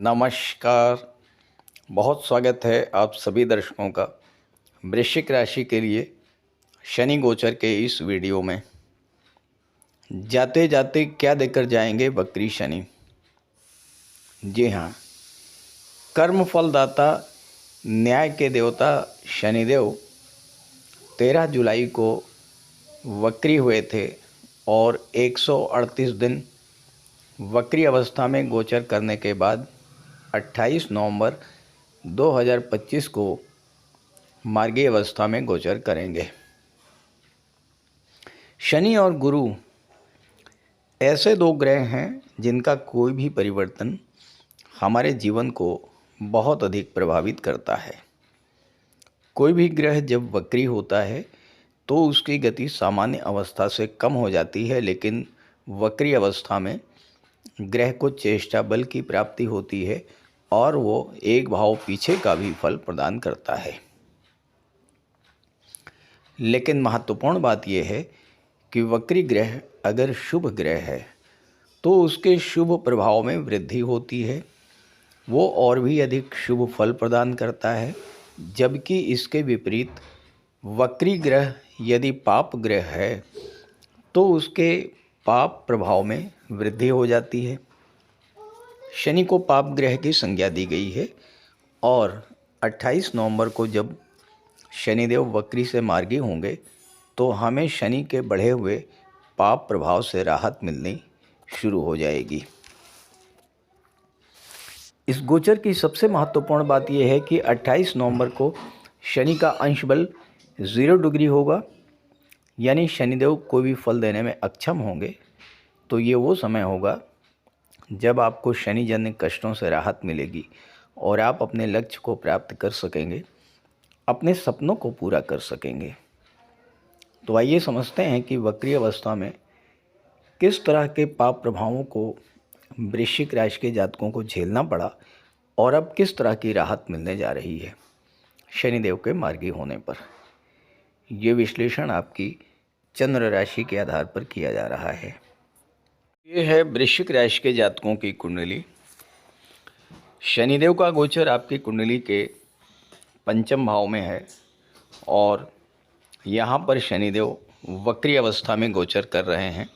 नमस्कार। बहुत स्वागत है आप सभी दर्शकों का वृश्चिक राशि के लिए शनि गोचर के इस वीडियो में। जाते जाते क्या देकर जाएंगे वक्री शनि। जी हाँ, कर्म फलदाता न्याय के देवता शनिदेव 13 जुलाई को वक्री हुए थे और 138 दिन वक्री अवस्था में गोचर करने के बाद 28 नवंबर 2025 को मार्गी अवस्था में गोचर करेंगे। शनि और गुरु ऐसे दो ग्रह हैं जिनका कोई भी परिवर्तन हमारे जीवन को बहुत अधिक प्रभावित करता है। कोई भी ग्रह जब वक्री होता है तो उसकी गति सामान्य अवस्था से कम हो जाती है, लेकिन वक्री अवस्था में ग्रह को चेष्टा बल की प्राप्ति होती है और वो एक भाव पीछे का भी फल प्रदान करता है। लेकिन महत्वपूर्ण बात यह है कि वक्री ग्रह अगर शुभ ग्रह है तो उसके शुभ प्रभाव में वृद्धि होती है, वो और भी अधिक शुभ फल प्रदान करता है। जबकि इसके विपरीत वक्री ग्रह यदि पाप ग्रह है तो उसके पाप प्रभाव में वृद्धि हो जाती है। शनि को पाप ग्रह की संज्ञा दी गई है और 28 नवंबर को जब शनिदेव वक्री से मार्गी होंगे तो हमें शनि के बढ़े हुए पाप प्रभाव से राहत मिलनी शुरू हो जाएगी। इस गोचर की सबसे महत्वपूर्ण बात यह है कि 28 नवंबर को शनि का अंश बल 0 डिग्री होगा, यानी शनिदेव कोई भी फल देने में अक्षम होंगे। तो ये वो समय होगा जब आपको शनिजन्य कष्टों से राहत मिलेगी और आप अपने लक्ष्य को प्राप्त कर सकेंगे, अपने सपनों को पूरा कर सकेंगे। तो आइए समझते हैं कि वक्री अवस्था में किस तरह के पाप प्रभावों को वृश्चिक राशि के जातकों को झेलना पड़ा और अब किस तरह की राहत मिलने जा रही है शनिदेव के मार्गी होने पर। ये विश्लेषण आपकी चंद्र राशि के आधार पर किया जा रहा है। ये है वृश्चिक राशि के जातकों की कुंडली। शनिदेव का गोचर आपकी कुंडली के पंचम भाव में है और यहाँ पर शनिदेव वक्री अवस्था में गोचर कर रहे हैं।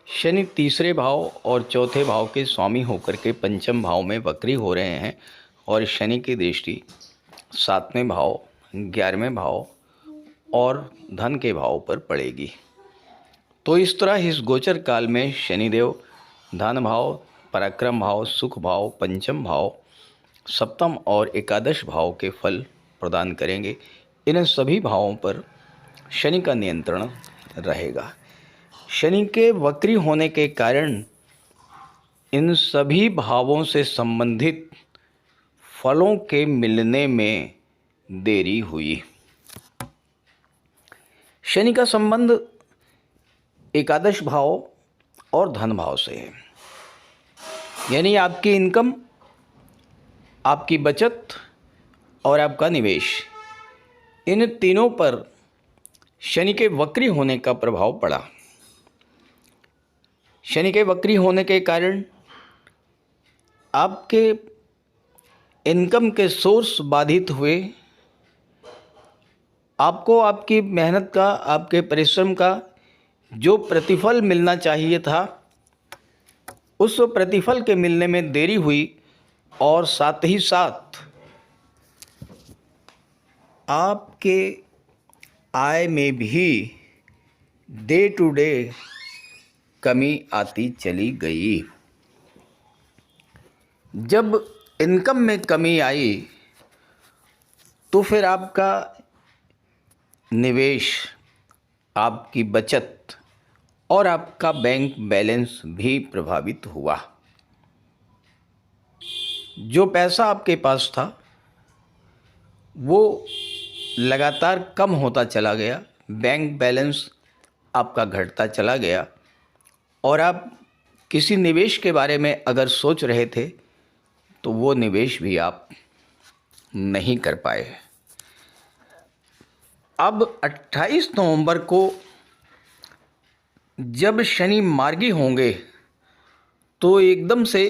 शनि तीसरे भाव और चौथे भाव के स्वामी होकर के पंचम भाव में वक्री हो रहे हैं और शनि की दृष्टि 7वें भाव, 11वें भाव और धन के भाव पर पड़ेगी। तो इस तरह इस गोचर काल में शनिदेव धन भाव, पराक्रम भाव, सुख भाव, पंचम भाव, सप्तम और एकादश भाव के फल प्रदान करेंगे। इन सभी भावों पर शनि का नियंत्रण रहेगा। शनि के वक्री होने के कारण इन सभी भावों से संबंधित फलों के मिलने में देरी हुई। शनि का संबंध एकादश भाव और धन भाव से है, यानी आपकी इनकम, आपकी बचत और आपका निवेश, इन तीनों पर शनि के वक्री होने का प्रभाव पड़ा। शनि के वक्री होने के कारण आपके इनकम के सोर्स बाधित हुए। आपको आपकी मेहनत का, आपके परिश्रम का जो प्रतिफल मिलना चाहिए था उस प्रतिफल के मिलने में देरी हुई और साथ ही साथ आपके आय में भी डे टू डे कमी आती चली गई। जब इनकम में कमी आई तो फिर आपका निवेश, आपकी बचत और आपका बैंक बैलेंस भी प्रभावित हुआ। जो पैसा आपके पास था वो लगातार कम होता चला गया, बैंक बैलेंस आपका घटता चला गया और आप किसी निवेश के बारे में अगर सोच रहे थे तो वो निवेश भी आप नहीं कर पाए। अब 28 नवंबर को जब शनि मार्गी होंगे तो एकदम से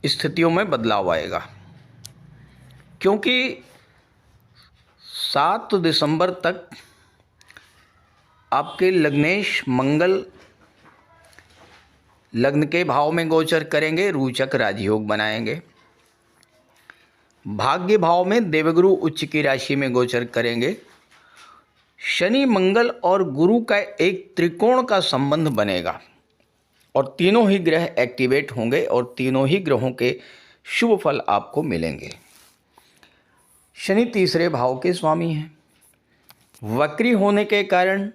स्थितियों में बदलाव आएगा, क्योंकि 7 दिसंबर तक आपके लग्नेश मंगल लग्न के भाव में गोचर करेंगे, रोचक राजयोग बनाएंगे। भाग्य भाव में देवगुरु उच्च की राशि में गोचर करेंगे। शनि मंगल और गुरु का एक त्रिकोण का संबंध बनेगा और तीनों ही ग्रह एक्टिवेट होंगे और तीनों ही ग्रहों के शुभ फल आपको मिलेंगे। शनि तीसरे भाव के स्वामी हैं। वक्री होने के कारण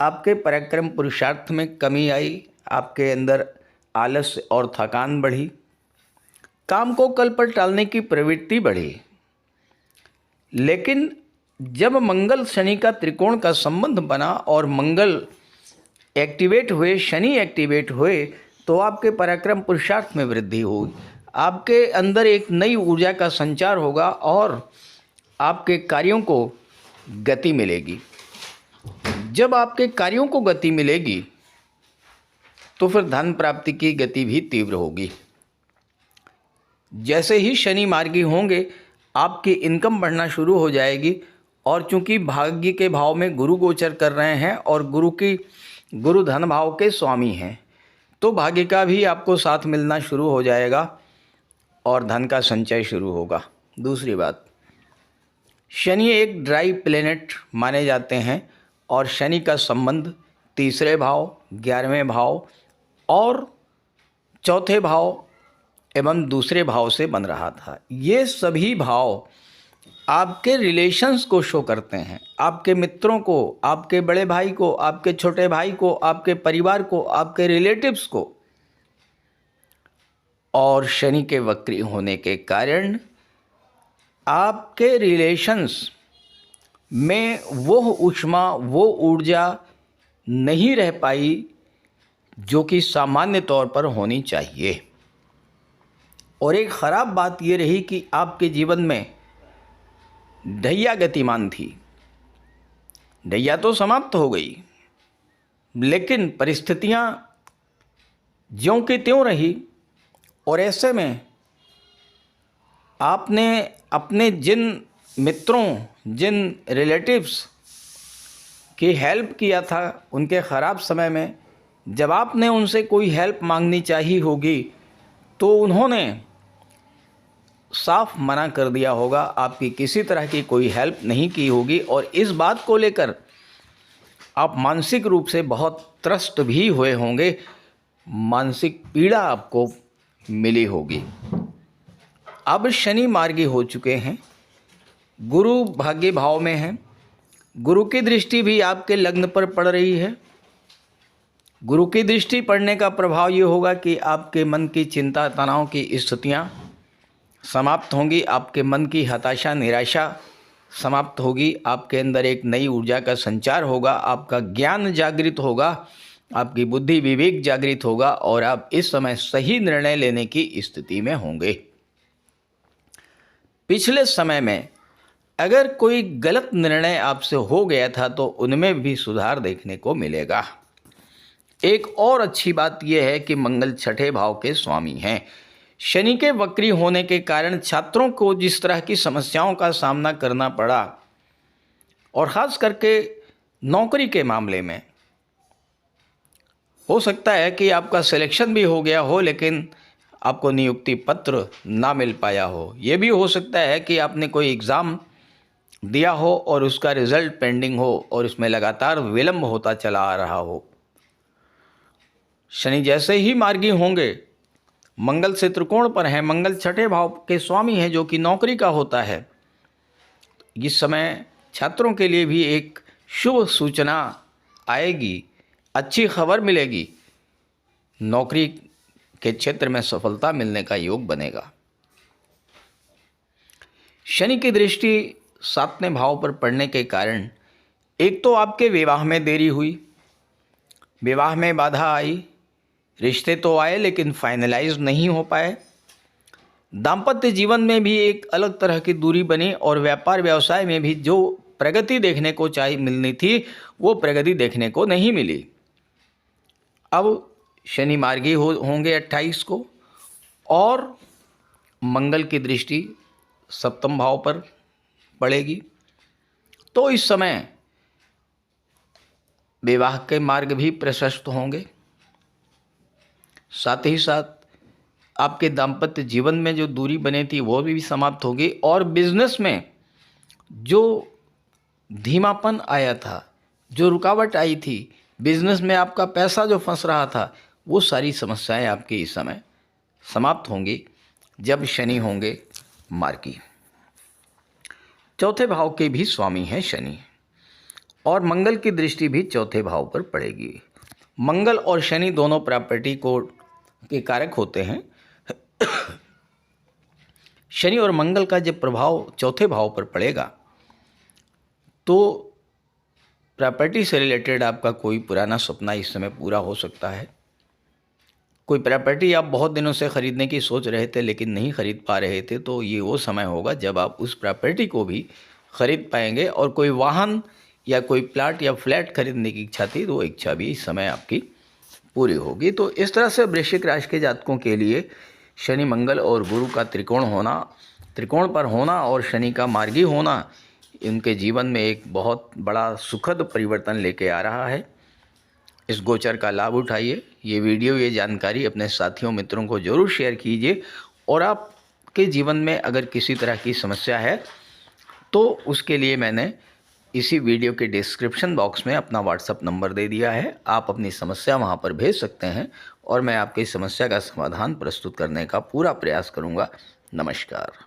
आपके पराक्रम पुरुषार्थ में कमी आई, आपके अंदर आलस्य और थकान बढ़ी, काम को कल पर टालने की प्रवृत्ति बढ़ी। लेकिन जब मंगल शनि का त्रिकोण का संबंध बना और मंगल एक्टिवेट हुए, शनि एक्टिवेट हुए, तो आपके पराक्रम पुरुषार्थ में वृद्धि हुई, आपके अंदर एक नई ऊर्जा का संचार होगा और आपके कार्यों को गति मिलेगी। जब आपके कार्यों को गति मिलेगी तो फिर धन प्राप्ति की गति भी तीव्र होगी। जैसे ही शनि मार्गी होंगे आपकी इनकम बढ़ना शुरू हो जाएगी और चूंकि भाग्य के भाव में गुरु गोचर कर रहे हैं और गुरु धन भाव के स्वामी हैं, तो भाग्य का भी आपको साथ मिलना शुरू हो जाएगा और धन का संचय शुरू होगा। दूसरी बात, शनि एक ड्राई प्लेनेट माने जाते हैं और शनि का संबंध तीसरे भाव, 11वें भाव और चौथे भाव एवं दूसरे भाव से बन रहा था। ये सभी भाव आपके रिलेशंस को शो करते हैं, आपके मित्रों को, आपके बड़े भाई को, आपके छोटे भाई को, आपके परिवार को, आपके रिलेटिव्स को। और शनि के वक्री होने के कारण आपके रिलेशंस में वो ऊष्मा, वो ऊर्जा नहीं रह पाई जो कि सामान्य तौर पर होनी चाहिए। और एक ख़राब बात ये रही कि आपके जीवन में ढैया गतिमान थी। ढैया तो समाप्त हो गई, लेकिन परिस्थितियां ज्यों की त्यों रही और ऐसे में आपने अपने जिन मित्रों, जिन रिलेटिव्स की हेल्प किया था उनके ख़राब समय में, जब आपने उनसे कोई हेल्प मांगनी चाहिए होगी तो उन्होंने साफ मना कर दिया होगा, आपकी किसी तरह की कोई हेल्प नहीं की होगी और इस बात को लेकर आप मानसिक रूप से बहुत त्रस्त भी हुए होंगे, मानसिक पीड़ा आपको मिली होगी। अब शनि मार्गी हो चुके हैं, गुरु भाग्य भाव में हैं, गुरु की दृष्टि भी आपके लग्न पर पड़ रही है। गुरु की दृष्टि पड़ने का प्रभाव ये होगा कि आपके मन की चिंता तनाव की स्थितियाँ समाप्त होंगी, आपके मन की हताशा निराशा समाप्त होगी, आपके अंदर एक नई ऊर्जा का संचार होगा, आपका ज्ञान जागृत होगा, आपकी बुद्धि विवेक जागृत होगा और आप इस समय सही निर्णय लेने की स्थिति में होंगे। पिछले समय में अगर कोई गलत निर्णय आपसे हो गया था तो उनमें भी सुधार देखने को मिलेगा। एक और अच्छी बात यह है कि मंगल छठे भाव के स्वामी हैं। शनि के वक्री होने के कारण छात्रों को जिस तरह की समस्याओं का सामना करना पड़ा और ख़ास करके नौकरी के मामले में, हो सकता है कि आपका सिलेक्शन भी हो गया हो लेकिन आपको नियुक्ति पत्र ना मिल पाया हो। ये भी हो सकता है कि आपने कोई एग्ज़ाम दिया हो और उसका रिज़ल्ट पेंडिंग हो और उसमें लगातार विलंब होता चला आ रहा हो। शनि जैसे ही मार्गी होंगे, मंगल से त्रिकोण पर हैं, मंगल छठे भाव के स्वामी हैं जो कि नौकरी का होता है। इस समय छात्रों के लिए भी एक शुभ सूचना आएगी, अच्छी खबर मिलेगी, नौकरी के क्षेत्र में सफलता मिलने का योग बनेगा। शनि की दृष्टि 7वें भाव पर पड़ने के कारण एक तो आपके विवाह में देरी हुई, विवाह में बाधा आई, रिश्ते तो आए लेकिन फाइनलाइज नहीं हो पाए, दाम्पत्य जीवन में भी एक अलग तरह की दूरी बनी और व्यापार व्यवसाय में भी जो प्रगति देखने को मिलनी थी वो प्रगति देखने को नहीं मिली। अब शनि मार्गी होंगे 28 को और मंगल की दृष्टि सप्तम भाव पर पड़ेगी। तो इस समय विवाह के मार्ग भी प्रशस्त होंगे। साथ ही साथ आपके दाम्पत्य जीवन में जो दूरी बनी थी वो भी समाप्त होगी, और बिजनेस में जो धीमापन आया था, जो रुकावट आई थी, बिजनेस में आपका पैसा जो फंस रहा था, वो सारी समस्याएं आपकी इस समय समाप्त होंगी जब शनि होंगे मार्गी। चौथे भाव के भी स्वामी हैं शनि, और मंगल की दृष्टि भी चौथे भाव पर पड़ेगी। मंगल और शनि दोनों प्रॉपर्टी को के कारक होते हैं। शनि और मंगल का जब प्रभाव चौथे भाव पर पड़ेगा तो प्रॉपर्टी से रिलेटेड आपका कोई पुराना सपना इस समय पूरा हो सकता है। कोई प्रॉपर्टी आप बहुत दिनों से ख़रीदने की सोच रहे थे लेकिन नहीं ख़रीद पा रहे थे, तो ये वो समय होगा जब आप उस प्रॉपर्टी को भी ख़रीद पाएंगे। और कोई वाहन या कोई प्लाट या फ्लैट खरीदने की इच्छा थी तो वो इच्छा भी इस समय आपकी पूरी होगी। तो इस तरह से वृश्चिक राशि के जातकों के लिए शनि, मंगल और गुरु का त्रिकोण पर होना और शनि का मार्गी होना इनके जीवन में एक बहुत बड़ा सुखद परिवर्तन लेके आ रहा है। इस गोचर का लाभ उठाइए। ये वीडियो, ये जानकारी अपने साथियों मित्रों को ज़रूर शेयर कीजिए। और आपके जीवन में अगर किसी तरह की समस्या है तो उसके लिए मैंने इसी वीडियो के डिस्क्रिप्शन बॉक्स में अपना व्हाट्सएप नंबर दे दिया है। आप अपनी समस्या वहां पर भेज सकते हैं और मैं आपकी समस्या का समाधान प्रस्तुत करने का पूरा प्रयास करूंगा। नमस्कार।